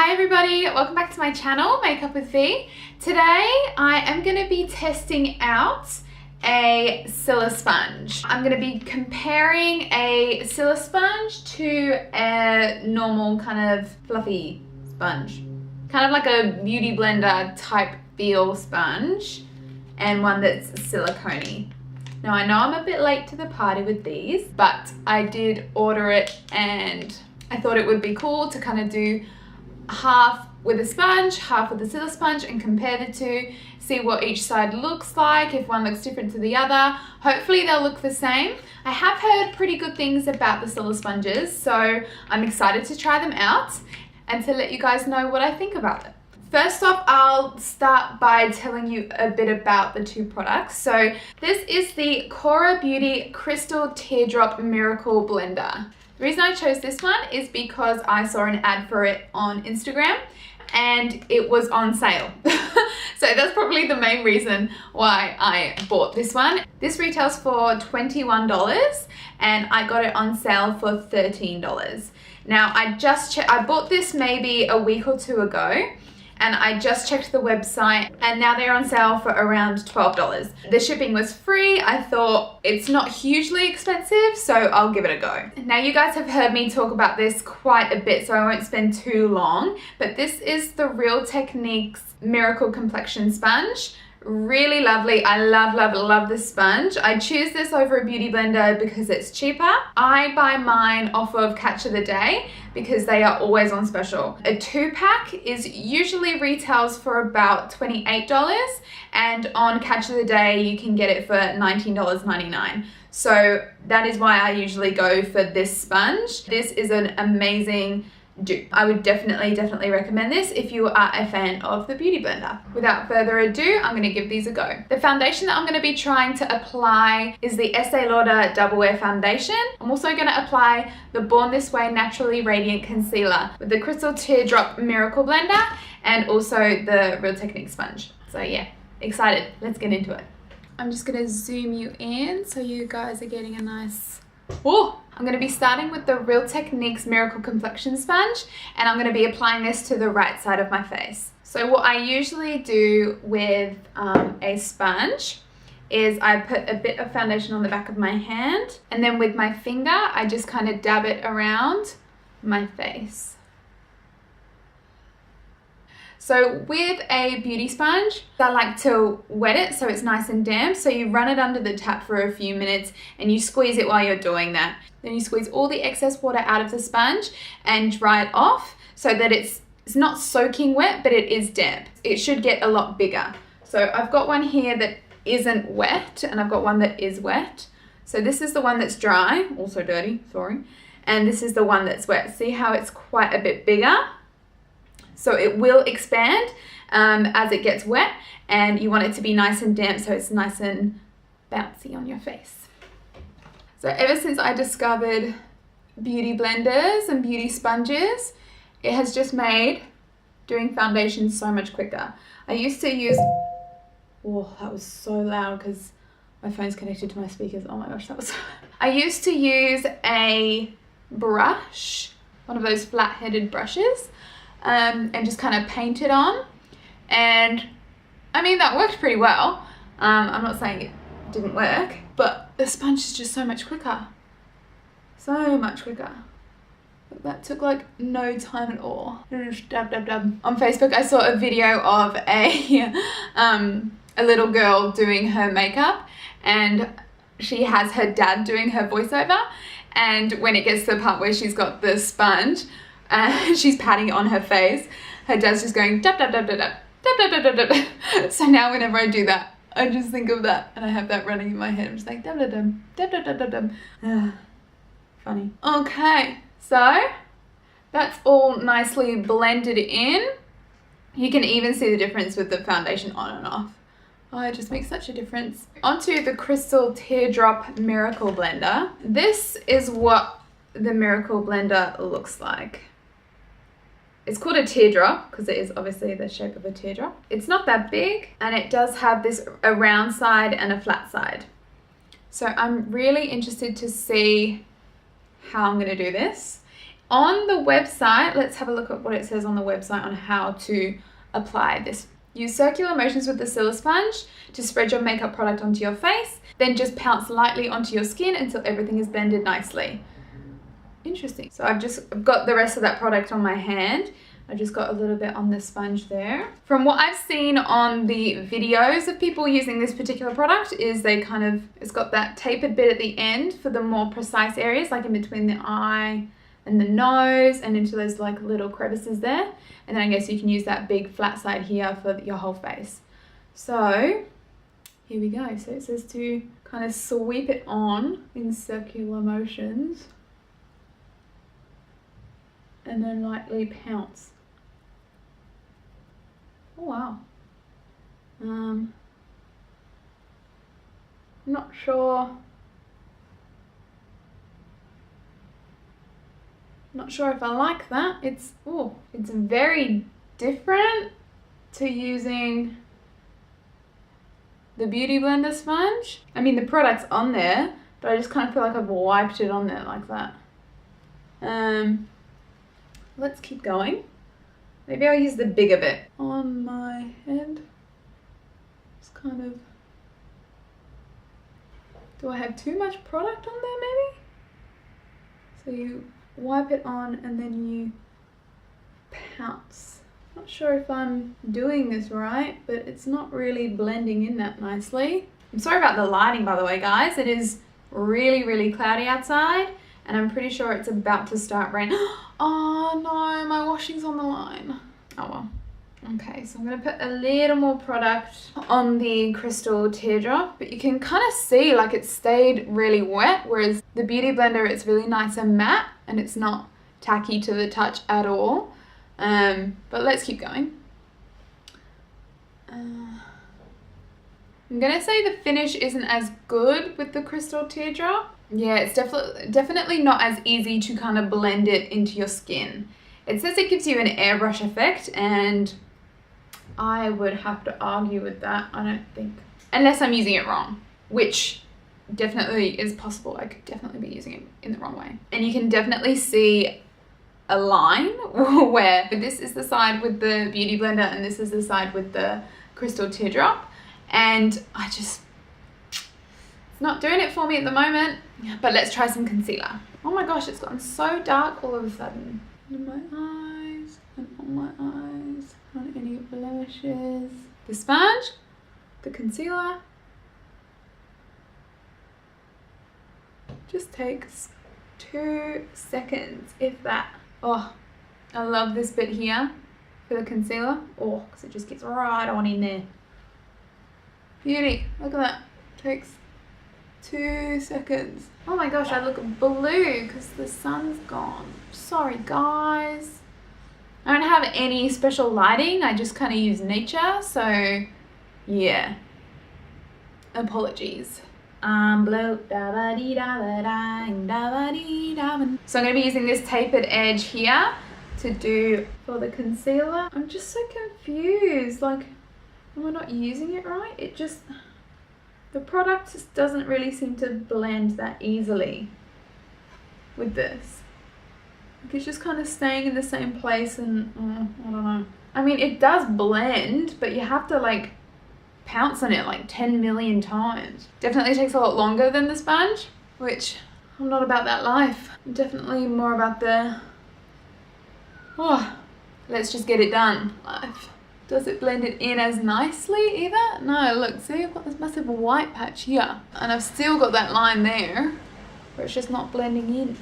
Hi everybody, welcome back to my channel, Makeup with V. Today I am going to be testing out a Cilla sponge. I'm going to be comparing a Cilla sponge to a normal kind of fluffy sponge. Kind of like a beauty blender type feel sponge and one that's silicone-y. Now I know I'm a bit late to the party with these, but I did order it and I thought it would be cool to kind of do half with a sponge, half with a Cilla sponge and compare the two, see what each side looks like, if one looks different to the other. Hopefully they'll look the same. I have heard pretty good things about the Cilla sponges, so I'm excited to try them out and to let you guys know what I think about it. First off, I'll start by telling you a bit about the two products. So this is the Cora Beauty Crystal Teardrop Miracle Blender. The reason I chose this one is because I saw an ad for it on Instagram and it was on sale. So that's probably the main reason why I bought this one. This retails for $21 and I got it on sale for $13. Now I bought this maybe a week or two ago, and I just checked the website and now they're on sale for around $12. The shipping was free. I thought it's not hugely expensive, so I'll give it a go. Now you guys have heard me talk about this quite a bit, so I won't spend too long, but this is the Real Techniques Miracle Complexion Sponge. Really lovely. I love this sponge. I choose this over a beauty blender because it's cheaper. I buy mine off of Catch of the Day because they are always on special. A 2-pack is usually retails for about $28 and on Catch of the Day you can get it for $19.99. So that is why I usually go for this sponge. This is an amazing dupe. I would definitely recommend this if you are a fan of the beauty blender. Without further ado, I'm going to give these a go. The foundation that I'm going to be trying to apply is the Estee Lauder Double Wear Foundation. I'm also going to apply the Born This Way Naturally Radiant Concealer with the Crystal Teardrop Miracle Blender and also the Real Techniques sponge. So yeah, excited. Let's get into it. I'm just going to zoom you in so you guys are getting a nice... Oh, I'm going to be starting with the Real Techniques Miracle Complexion Sponge and I'm going to be applying this to the right side of my face. So what I usually do with a sponge is I put a bit of foundation on the back of my hand and then with my finger I just kind of dab it around my face. So with a beauty sponge, I like to wet it so it's nice and damp. So you run it under the tap for a few minutes and you squeeze it while you're doing that. Then you squeeze all the excess water out of the sponge and dry it off so that it's not soaking wet, but it is damp. It should get a lot bigger. So I've got one here that isn't wet and I've got one that is wet. So this is the one that's dry, also dirty, sorry. And this is the one that's wet. See how it's quite a bit bigger? So it will expand as it gets wet and you want it to be nice and damp so it's nice and bouncy on your face. So ever since I discovered beauty blenders and beauty sponges, it has just made doing foundation so much quicker. I used to use, oh, that was so loud because my phone's connected to my speakers. Oh my gosh, that was, I used to use a brush, one of those flat-headed brushes, and just kind of paint it on, and I mean that worked pretty well. I'm not saying it didn't work, but the sponge is just so much quicker, so much quicker. That took like no time at all. Just dab. On Facebook I saw a video of a little girl doing her makeup and she has her dad doing her voiceover, and when it gets to the part where she's got the sponge, she's patting it on her face, her dad's just going dab. So now whenever I do that, I just think of that and I have that running in my head. I'm just like dab. Funny. Okay, so that's all nicely blended in. You can even see the difference with the foundation on and off. Oh, it just makes such a difference. Onto the Crystal Teardrop Miracle Blender. This is what the Miracle Blender looks like. It's called a teardrop because it is obviously the shape of a teardrop. It's not that big and it does have a round side and a flat side. So I'm really interested to see how I'm going to do this. On the website, let's have a look at what it says on the website on how to apply this. Use circular motions with the Silisponge to spread your makeup product onto your face, then just pounce lightly onto your skin until everything is blended nicely. Interesting. So I've got the rest of that product on my hand. I just got a little bit on the sponge there. From what I've seen on the videos of people using this particular product is it's got that tapered bit at the end for the more precise areas, like in between the eye and the nose and into those like little crevices there. And then I guess you can use that big flat side here for your whole face. So here we go. So it says to kind of sweep it on in circular motions and then lightly pounce. Oh wow. Not sure if I like that. It's very different to using the Beauty Blender sponge. I mean, the product's on there, but I just kind of feel like I've wiped it on there like that. Let's keep going. Maybe I'll use the bigger bit on my head. Just kind of, do I have too much product on there maybe? So you wipe it on and then you pounce. Not sure if I'm doing this right, but it's not really blending in that nicely. I'm sorry about the lighting, by the way, guys. It is really, really cloudy outside and I'm pretty sure it's about to start raining. Oh no, my washing's on the line. Oh well. Okay, so I'm gonna put a little more product on the crystal teardrop, but you can kind of see like it stayed really wet, whereas the Beauty Blender, it's really nice and matte and it's not tacky to the touch at all. But let's keep going. I'm gonna say the finish isn't as good with the crystal teardrop. Yeah, it's definitely not as easy to kind of blend it into your skin. It says it gives you an airbrush effect, and I would have to argue with that, I don't think. Unless I'm using it wrong, which definitely is possible. I could definitely be using it in the wrong way. And you can definitely see a line where this is the side with the Beauty Blender and this is the side with the crystal teardrop. And it's not doing it for me at the moment, but let's try some concealer. Oh my gosh, it's gotten so dark all of a sudden. In my eyes and on my eyes, on any blemishes. The sponge, the concealer, just takes 2 seconds, if that. Oh, I love this bit here for the concealer. Oh, because it just gets right on in there. Beauty, look at that. Takes 2 seconds. Oh my gosh, I look blue because the sun's gone. Sorry guys. I don't have any special lighting. I just kind of use nature. So yeah, apologies. I'm blue. So I'm going to be using this tapered edge here to do for the concealer. I'm just so confused. Like, am I not using it right? The product just doesn't really seem to blend that easily with this. Like it's just kind of staying in the same place and I don't know. I mean, it does blend, but you have to like pounce on it like 10 million times. Definitely takes a lot longer than the sponge, which I'm not about that life. I'm definitely more about the, let's just get it done life. Does it blend it in as nicely either? No, look, see, I've got this massive white patch here. And I've still got that line there, where it's just not blending in.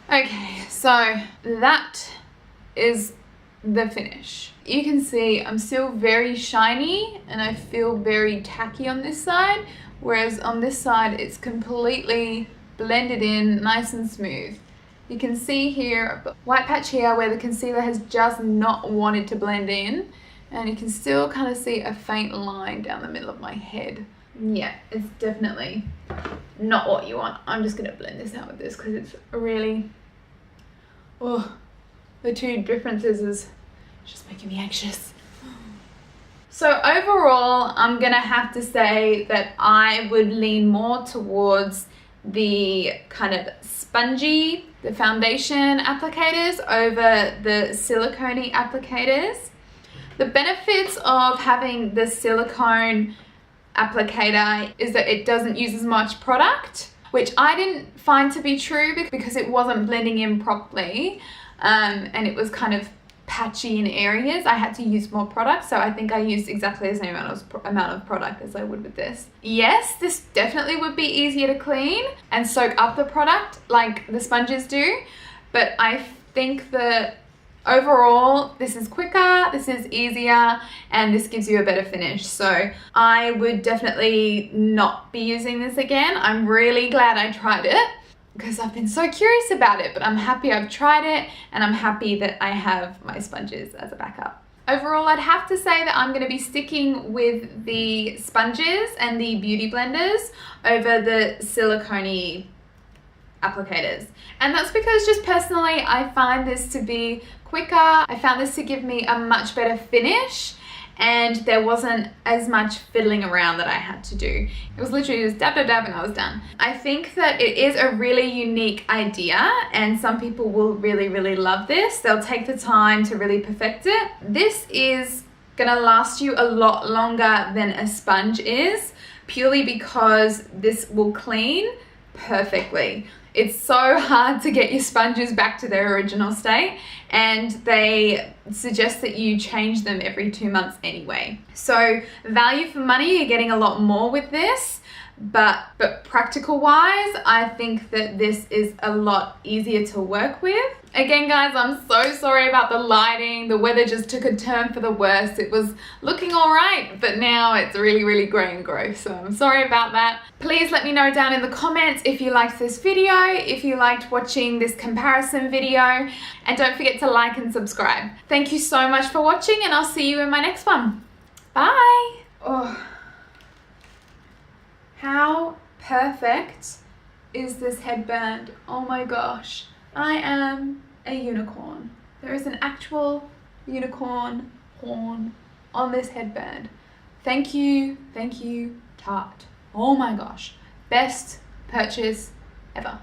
Okay, so that is the finish. You can see I'm still very shiny and I feel very tacky on this side, whereas on this side it's completely blended in, nice and smooth. You can see here, a white patch here where the concealer has just not wanted to blend in, and you can still kind of see a faint line down the middle of my head. Yeah, it's definitely not what you want. I'm just gonna blend this out with this because it's really, the two differences is just making me anxious. So overall, I'm gonna have to say that I would lean more towards the kind of spongy, the foundation applicators over the silicone applicators. The benefits of having the silicone applicator is that it doesn't use as much product, which I didn't find to be true because it wasn't blending in properly, and it was kind of patchy in areas. I had to use more product, so I think I used exactly the same amount of product as I would with this. Yes, this definitely would be easier to clean and soak up the product like the sponges do, but I think that overall this is quicker, this is easier, and this gives you a better finish. So I would definitely not be using this again. I'm really glad I tried it because I've been so curious about it, but I'm happy I've tried it, and I'm happy that I have my sponges as a backup. Overall, I'd have to say that I'm going to be sticking with the sponges and the beauty blenders over the silicone applicators. And that's because just personally, I find this to be quicker. I found this to give me a much better finish, and there wasn't as much fiddling around that I had to do. It was literally just dab, dab, dab, and I was done. I think that it is a really unique idea, and some people will really, really love this. They'll take the time to really perfect it. This is gonna last you a lot longer than a sponge is, purely because this will clean perfectly. It's so hard to get your sponges back to their original state, and they suggest that you change them every 2 months anyway. So value for money, you're getting a lot more with this, but practical wise, I think that this is a lot easier to work with. Again, guys, I'm so sorry about the lighting. The weather just took a turn for the worse. It was looking all right, but now it's really, really grey and gross, so I'm sorry about that. Please let me know down in the comments if you liked this video, if you liked watching this comparison video, and don't forget to like and subscribe. Thank you so much for watching, and I'll see you in my next one. Bye! Oh, how perfect is this headband? Oh my gosh. I am a unicorn. There is an actual unicorn horn on this headband. Thank you, Tarte. Oh my gosh. Best purchase ever.